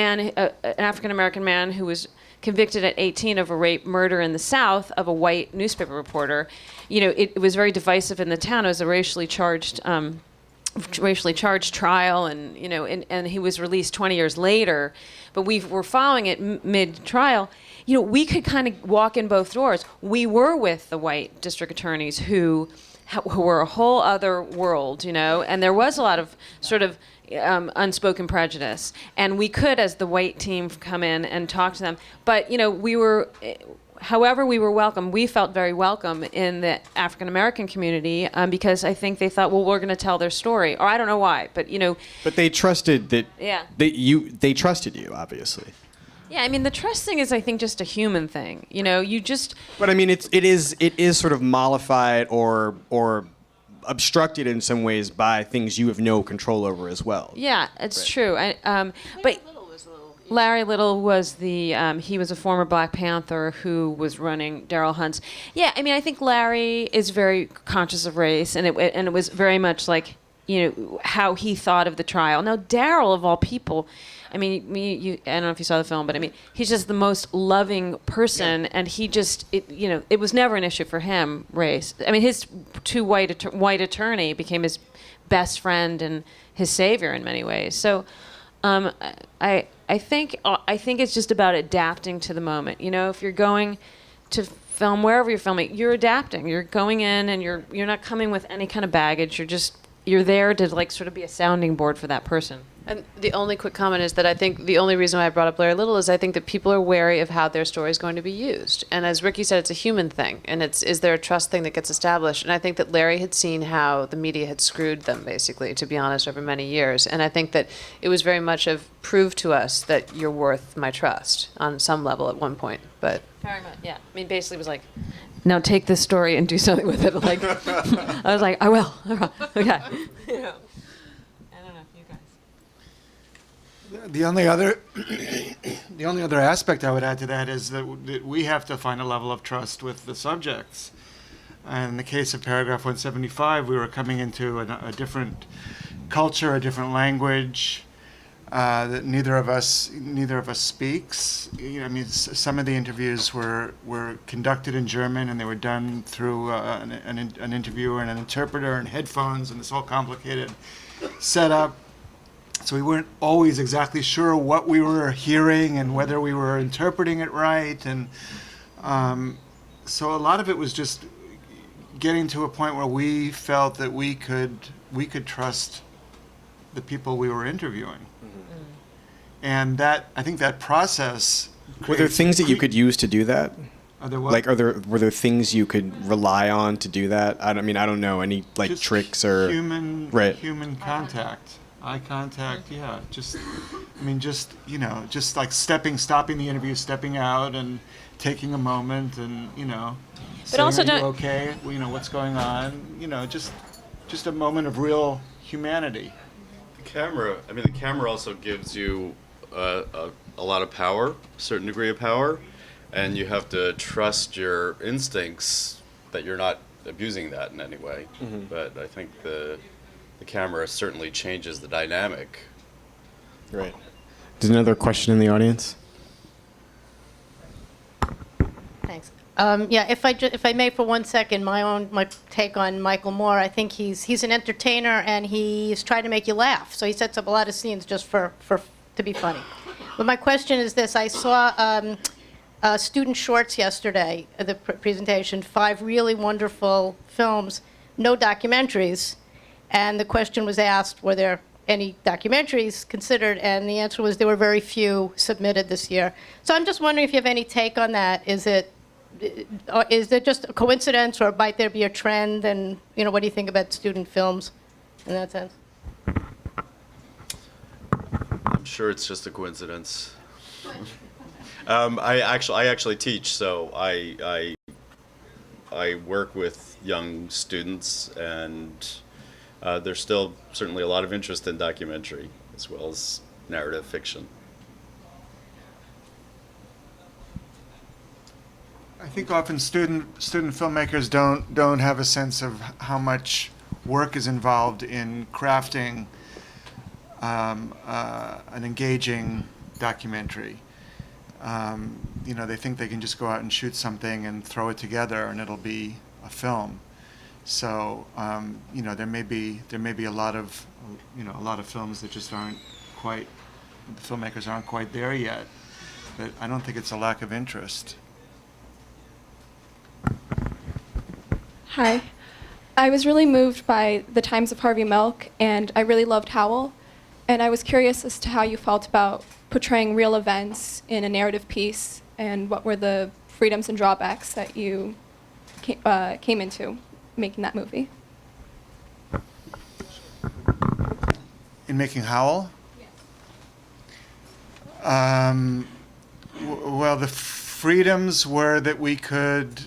African-American man who was convicted at 18 of a rape murder in the South of a white newspaper reporter. It was very divisive in the town. It was a racially charged trial, and he was released 20 years later. But we were following it mid-trial. We could kind of walk in both doors. We were with the white district attorneys who were a whole other world, and there was a lot of sort of unspoken prejudice, and we could, as the white team, come in and talk to them. But we were, however, we were welcome. We felt very welcome in the African American community because I think they thought, well, we're going to tell their story, or I don't know why, but
But they trusted that.
Yeah.
They trusted you, obviously.
Yeah, the trust thing is, I think, just a human thing. You just.
But it is sort of mollified or obstructed in some ways by things you have no control over as well.
Yeah, it's true. But Larry Little was he was a former Black Panther who was running Daryl Hunt's. Yeah, I think Larry is very conscious of race, and it was very much like how he thought of the trial. Now Daryl, of all people, I don't know if you saw the film, but he's just the most loving person, yeah. And he just, it was never an issue for him, race. His white attorney became his best friend and his savior in many ways. So, I think it's just about adapting to the moment. If you're going to film wherever you're filming, you're adapting. You're going in and you're not coming with any kind of baggage. You're there to sort of be a sounding board for that person.
And the only quick comment is that I think the only reason why I brought up Larry Little is I think that people are wary of how their story is going to be used. And as Ricky said, it's a human thing. And is there a trust thing that gets established? And I think that Larry had seen how the media had screwed them, basically, to be honest, over many years. And I think that it was very much prove to us that you're worth my trust on some level at one point. But
very much, yeah. Basically it was like, now take this story and do something with it. I was like, I will. Okay.
The only other aspect I would add to that is that we have to find a level of trust with the subjects. And in the case of Paragraph 175, we were coming into a different culture, a different language that neither of us speaks. Some of the interviews were conducted in German, and they were done through an interviewer and an interpreter and headphones and this whole complicated setup. So we weren't always exactly sure what we were hearing and whether we were interpreting it right. And so a lot of it was just getting to a point where we felt that we could trust the people we were interviewing. Mm-hmm. And I think that process.
Were there things that you could use to do that?
Are there what?
Were there things you could rely on to do that? I don't know, any
just
tricks or
human contact. Eye contact, yeah. Just like stopping the interview, stepping out and taking a moment and, saying,
also
are you okay? What's going on? Just a moment of real humanity.
The camera also gives you a lot of power, a certain degree of power, and you have to trust your instincts that you're not abusing that in any way. Mm-hmm. But I think the camera certainly changes the dynamic.
Right. There's another question in the audience.
Thanks. If I may for 1 second, my take on Michael Moore. I think he's an entertainer and he's trying to make you laugh. So he sets up a lot of scenes just to be funny. But my question is this: I saw student shorts yesterday, the presentation, 5 really wonderful films, no documentaries. And the question was asked, were there any documentaries considered? And the answer was there were very few submitted this year. So I'm just wondering if you have any take on that. Is it just a coincidence, or might there be a trend? And what do you think about student films in that sense?
I'm sure it's just a coincidence. I actually teach, so I work with young students, and there's still certainly a lot of interest in documentary as well as narrative fiction.
I think often student filmmakers don't have a sense of how much work is involved in crafting an engaging documentary. They think they can just go out and shoot something and throw it together and it'll be a film. So there may be a lot of films that just aren't quite, the filmmakers aren't quite there yet. But I don't think it's a lack of interest.
Hi. I was really moved by The Times of Harvey Milk, and I really loved Howl. And I was curious as to how you felt about portraying real events in a narrative piece, and what were the freedoms and drawbacks that you came into making that movie.
In making Howl? Well, the freedoms were that we could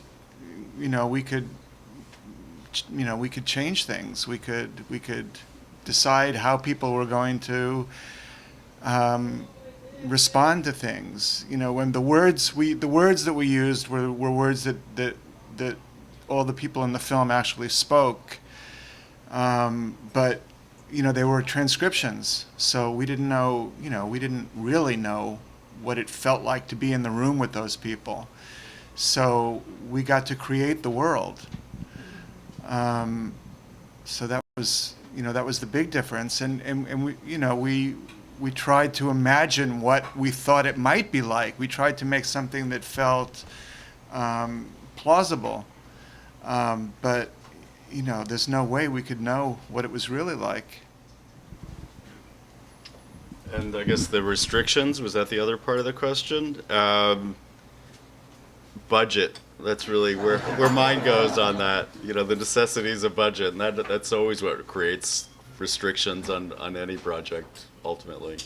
change things. We could decide how people were going to respond to things. When the words that we used were words that all the people in the film actually spoke, but they were transcriptions, so we didn't know. We didn't really know what it felt like to be in the room with those people. So we got to create the world. So that was the big difference, and we tried to imagine what we thought it might be like. We tried to make something that felt plausible, but there's no way we could know what it was really like.
And I guess the restrictions, was that the other part of the question? Budget. That's really where mine goes on that. The necessities of budget, and that's always what creates restrictions on any project, ultimately.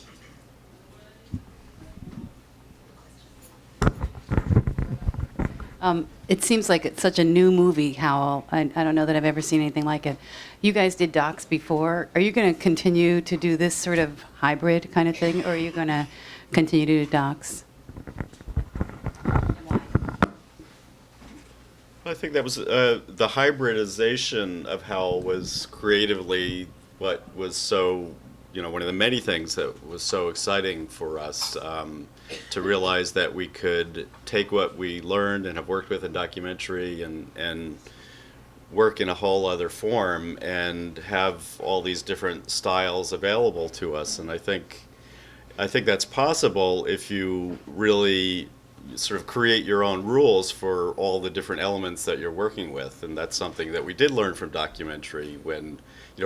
It seems like it's such a new movie, Howl. I don't know that I've ever seen anything like it. You guys did docs before. Are you going to continue to do this sort of hybrid kind of thing, or are you going to continue to do docs?
I think that was the hybridization of Howl was creatively what was so, one of the many things that was so exciting for us, to realize that we could take what we learned and have worked with in documentary and work in a whole other form and have all these different styles available to us. And I think that's possible if you really sort of create your own rules for all the different elements that you're working with. And that's something that we did learn from documentary when,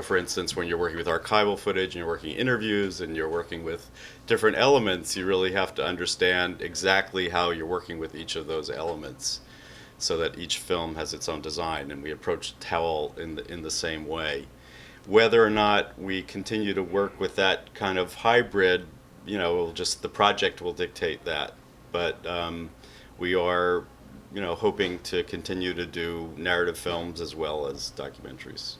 for instance, when you're working with archival footage and you're working interviews and you're working with different elements, you really have to understand exactly how you're working with each of those elements so that each film has its own design. And we approached Howl in the same way. Whether or not we continue to work with that kind of hybrid, just the project will dictate that. But we are, hoping to continue to do narrative films as well as documentaries.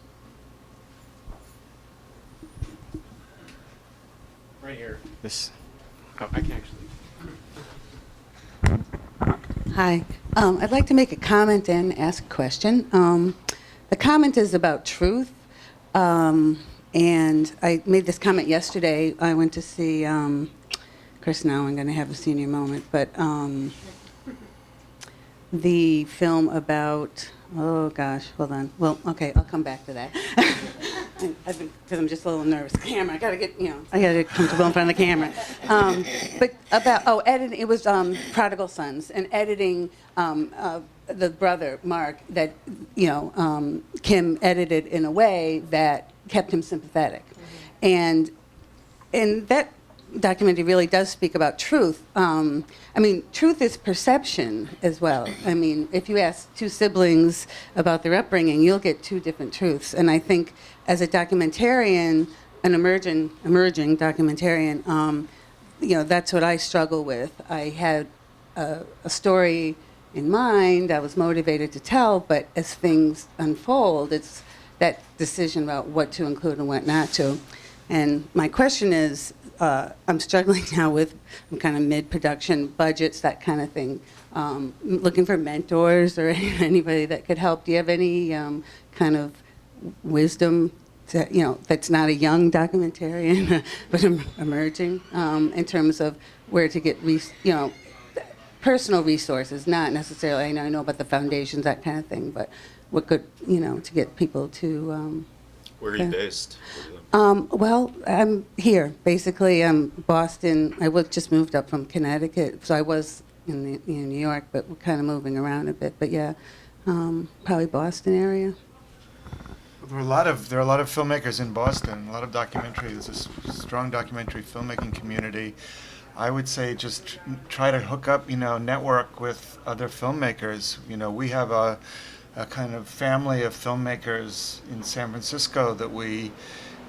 Right here. This. Oh, I can actually.
Hi. I'd like to make a comment and ask a question. The comment is about truth. And I made this comment yesterday. I went to see, of course now I'm going to have a senior moment, but the film about, oh gosh, hold on. Well, okay, I'll come back to that. Because I'm just a little nervous. Camera, I gotta get, I gotta get comfortable in front of the camera. But about, editing, it was Prodigal Sons, and editing the brother, Mark, that, Kim edited in a way that kept him sympathetic. And that documentary really does speak about truth. I mean, truth is perception as well. I mean, if you ask two siblings about their upbringing, you'll get two different truths. And I think as a documentarian, an emerging documentarian, that's what I struggle with. I had a story in mind I was motivated to tell, but as things unfold, it's that decision about what to include and what not to. And my question is, I'm struggling now with kind of mid-production budgets, that kind of thing. Looking for mentors or anybody that could help. Do you have any kind of wisdom that's not a young documentarian, but emerging in terms of where to get, personal resources, not necessarily, I know about the foundations, that kind of thing, but what could, to get people to...
Where are you based?
Well, I'm here. Basically, I'm Boston. I just moved up from Connecticut, so I was in New York, but we're kind of moving around a bit. But yeah, probably Boston area.
There are a lot of filmmakers in Boston. A lot of documentary. There's a strong documentary filmmaking community. I would say just try to hook up, network with other filmmakers. We have a kind of family of filmmakers in San Francisco that we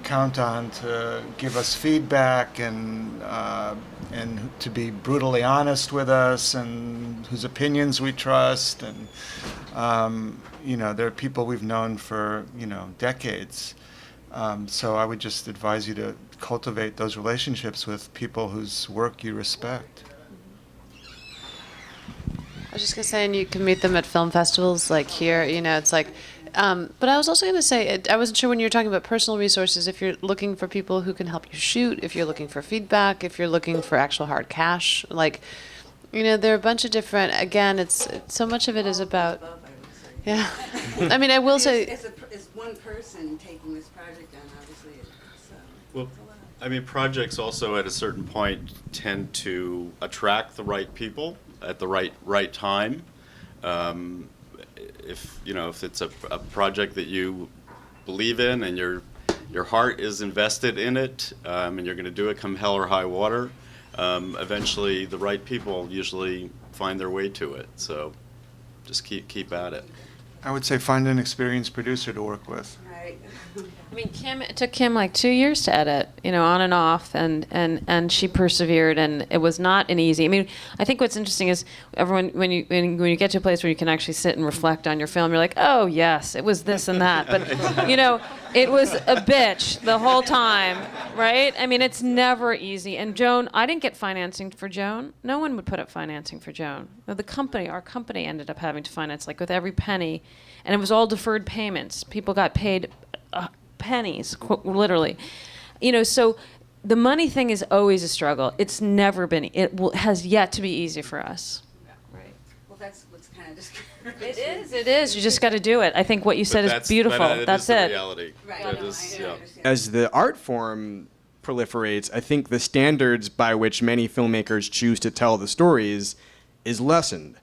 count on to give us feedback and to be brutally honest with us, and whose opinions we trust. And they're people we've known for decades. So I would just advise you to cultivate those relationships with people whose work you respect.
I was just going to say, and you can meet them at film festivals like here, it's like, but I was also going to say, I wasn't sure when you were talking about personal resources, if you're looking for people who can help you shoot, if you're looking for feedback, if you're looking for actual hard cash, there are a bunch of different, again, it's so much of it is about, yeah. I mean, I will say.
As one person taking this project on, obviously,
Well, I mean, projects also at a certain point tend to attract the right people at the right time. If it's a project that you believe in and your heart is invested in it, and you're going to do it come hell or high water, eventually the right people usually find their way to it. So just keep at it.
I would say find an experienced producer to work with.
Right.
I mean, it took Kim like 2 years to edit, on and off, and she persevered, and it was not an easy. I mean, I think what's interesting is everyone when you get to a place where you can actually sit and reflect on your film, you're like, oh yes, it was this and that, but it was a bitch the whole time, right? I mean, it's never easy. And Joan, I didn't get financing for Joan. No one would put up financing for Joan. Our company ended up having to finance with every penny, and it was all deferred payments. People got paid pennies, literally. So the money thing is always a struggle. It's never been. Has yet to be easy for us.
Right. Well, that's what's kind of discouraging.
It is. You just got to do it. I think what you said is beautiful. That's it.
Reality.
Right.
That is, yeah.
As the art form proliferates, I think the standards by which many filmmakers choose to tell the stories is lessened.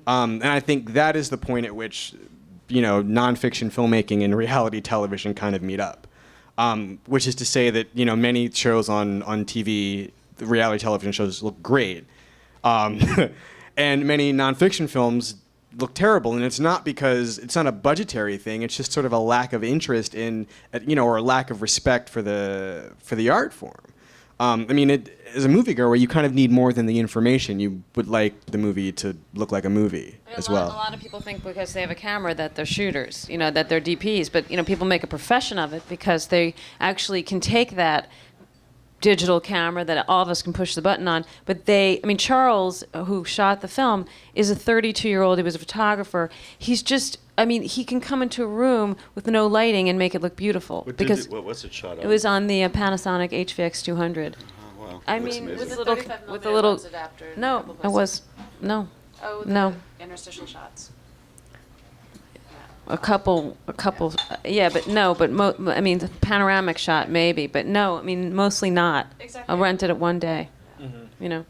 And I think that is the point at which nonfiction filmmaking and reality television kind of meet up, which is to say that many shows on TV, the reality television shows, look great, and many nonfiction films look terrible. And it's not because it's not a budgetary thing; it's just sort of a lack of interest in, or a lack of respect for the art form. I mean, as a moviegoer, you kind of need more than the information. You would like the movie to look like a movie as well.
A lot of people think because they have a camera that they're shooters, that they're DPs. But, people make a profession of it because they actually can take that digital camera that all of us can push the button on. But Charles, who shot the film, is a 32-year-old. He was a photographer. He's just... he can come into a room with no lighting and make it look beautiful.
What was it shot on?
It was on the Panasonic HVX 200.
Oh, wow.
I
Looks
mean,
amazing.
with a little. No, it was no.
Oh,
No.
interstitial shots.
A couple. Yeah, but no. But the panoramic shot maybe, but no. Mostly not.
Exactly.
I'll rent it at one day.
Mm-hmm.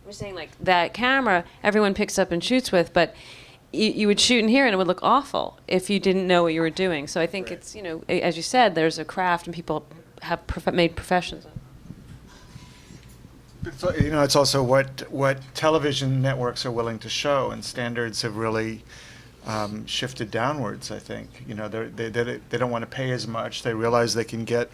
We're saying that camera everyone picks up and shoots with, but you would shoot in here and it would look awful if you didn't know what you were doing. So I think it's, you know, as you said, there's a craft and people have made professions of it.
So, you know, it's also what television networks are willing to show, and standards have really shifted downwards. I think, you know, they don't want to pay as much. They realize they can get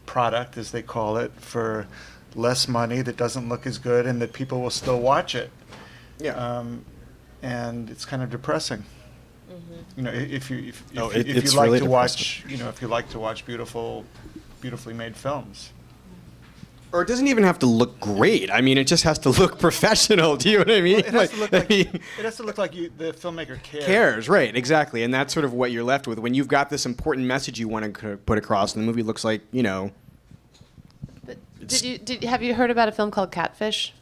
product, as they call it, for less money that doesn't look as good, and that people will still watch it.
Yeah.
And it's kind of depressing. You know, if you
it's
like
really
to watch,
depressing.
you know, if you like to watch beautifully made films.
Or it doesn't even have to look great. I mean, it just has to look professional. Do you know what I mean?
Well, it has to look like,
I mean,
it has to look like the filmmaker cares.
cares, right? Exactly, and that's sort of what you're left with when you've got this important message you want to put across, and the movie looks like, you know.
But have you heard about a film called Catfish?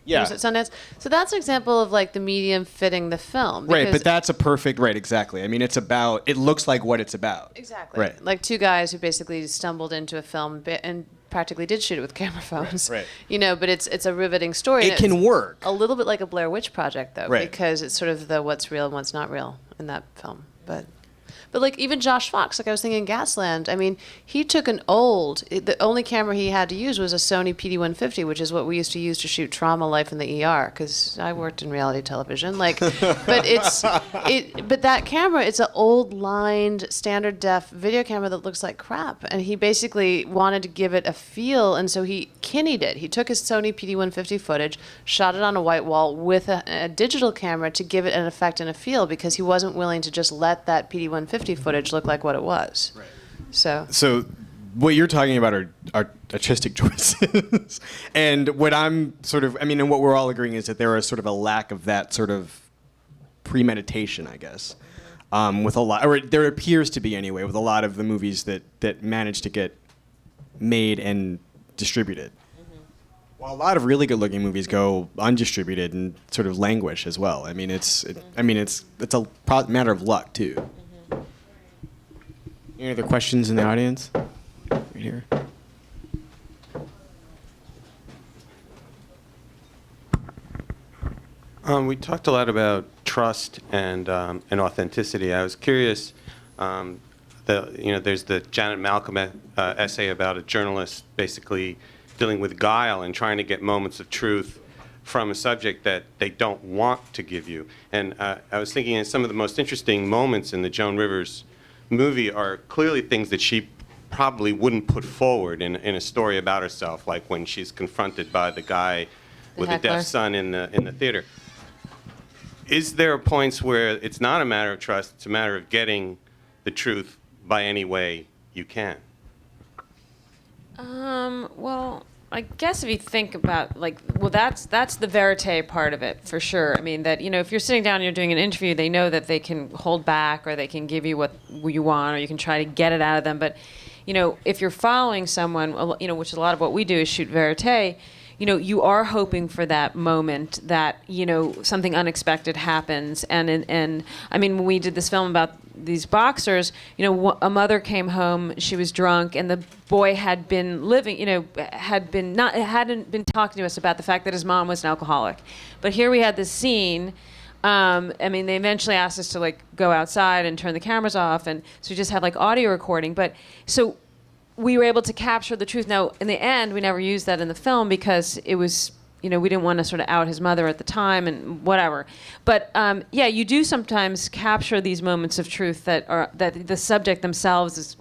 Yeah.
It was at Sundance. So that's an example of like the medium fitting the film.
Right,
because-
but that's a perfect, right, exactly. I mean, it looks like what it's about.
Exactly.
Right.
Like two guys who basically stumbled into a film and practically did shoot it with camera phones.
Right.
You know, but it's a riveting story.
It
and
can
it's
work.
A little bit like a Blair Witch Project, though,
Right.
because it's sort of the what's real and what's not real in that film. But like even Josh Fox, like I was thinking Gasland, I mean, he took the only camera he had to use was a Sony PD-150, which is what we used to use to shoot Trauma Life in the ER, because I worked in reality television. Like, but that camera, it's an old lined standard def video camera that looks like crap. And he basically wanted to give it a feel, and so he kinnied it. He took his Sony PD-150 footage, shot it on a white wall with a digital camera to give it an effect and a feel, because he wasn't willing to just let that PD-150 footage look like what it was. Right. So
what you're talking about are artistic choices. And what I'm sort of, I mean, and what we're all agreeing is that there is sort of a lack of that sort of premeditation, I guess, with a lot, or there appears to be anyway, with a lot of the movies that manage to get made and distributed. While a lot of really good-looking movies go undistributed and sort of languish as well. I mean, it's a matter of luck too. Any other questions in the audience? Right here.
We talked a lot about trust and authenticity. I was curious. There's the Janet Malcolm essay about a journalist basically dealing with guile and trying to get moments of truth from a subject that they don't want to give you. And I was thinking some of the most interesting moments in the Joan Rivers movie are clearly things that she probably wouldn't put forward in a story about herself, like when she's confronted by the guy with a deaf son in the theater. Is there points where it's not a matter of trust, it's a matter of getting the truth by any way you can?
Well, I guess if you think about, that's the verite part of it, for sure. I mean, that, you know, if you're sitting down and you're doing an interview, they know that they can hold back or they can give you what you want or you can try to get it out of them. But, you know, if you're following someone, you know, which is a lot of what we do is shoot verite, you know, you are hoping for that moment that, you know, something unexpected happens. And I mean, when we did this film about these boxers, you know, a mother came home, she was drunk, and the boy had been living, you know, hadn't been talking to us about the fact that his mom was an alcoholic. But here we had this scene. I mean, they eventually asked us to like go outside and turn the cameras off, and so we just had like audio recording. But so we were able to capture the truth. Now, in the end, we never used that in the film because it was, you know, we didn't want to sort of out his mother at the time and whatever. But yeah, you do sometimes capture these moments of truth that the subject themselves is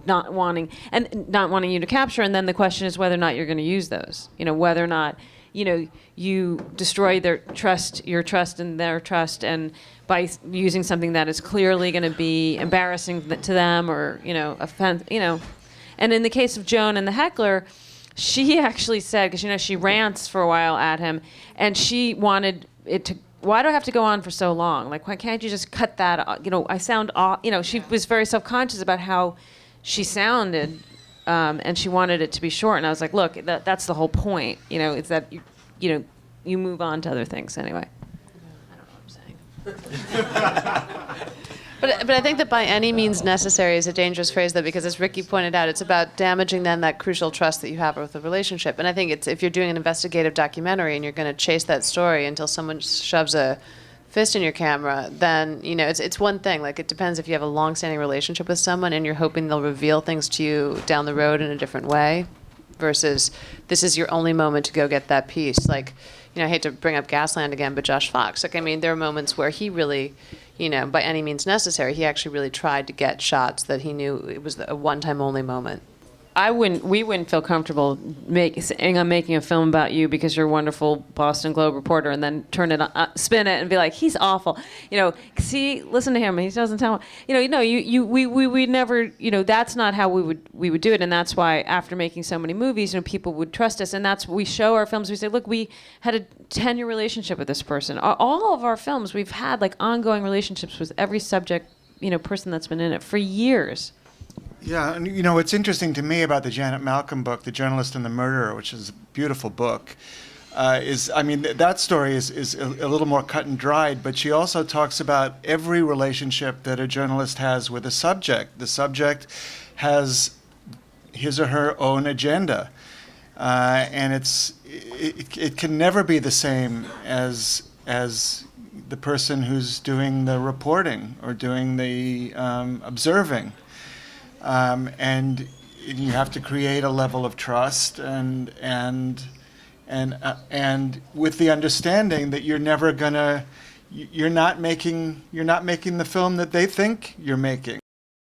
not wanting you to capture. And then the question is whether or not you're going to use those. You know, whether or not, you know, you destroy your trust and their trust, and by using something that is clearly going to be embarrassing to them or, you know, you know. And in the case of Joan and the heckler, she actually said, because, you know, she rants for a while at him, and she wanted it to, why do I have to go on for so long? Like, why can't you just cut that? You know, I sound, you know, she was very self-conscious about how she sounded, and she wanted it to be short. And I was like, look, that's the whole point. You know, it's that, you know, you move on to other things anyway. I don't know what I'm saying.
But I think that by any means necessary is a dangerous phrase, though, because as Ricky pointed out, it's about damaging then that crucial trust that you have with a relationship. And I think it's if you're doing an investigative documentary and you're going to chase that story until someone shoves a fist in your camera, then it's one thing. Like, it depends if you have a long-standing relationship with someone and you're hoping they'll reveal things to you down the road in a different way, versus this is your only moment to go get that piece. Like, I hate to bring up Gasland again, but Josh Fox. Like, I mean, there are moments where he really, by any means necessary, he actually really tried to get shots that he knew it was a one-time only moment.
We wouldn't feel comfortable saying I'm making a film about you because you're a wonderful Boston Globe reporter, and then spin it and be like, he's awful. See, listen to him. He doesn't tell. We never. That's not how we would do it, and that's why after making so many movies, people would trust us, and that's we show our films. We say, look, we had a 10-year relationship with this person. All of our films, we've had like ongoing relationships with every subject, person that's been in it for years.
Yeah, and what's interesting to me about the Janet Malcolm book, The Journalist and the Murderer, which is a beautiful book, that story is a little more cut and dried, but she also talks about every relationship that a journalist has with a subject. The subject has his or her own agenda, and it can never be the same as the person who's doing the reporting or doing the observing. And you have to create a level of trust and with the understanding that you're not making the film that they think you're making.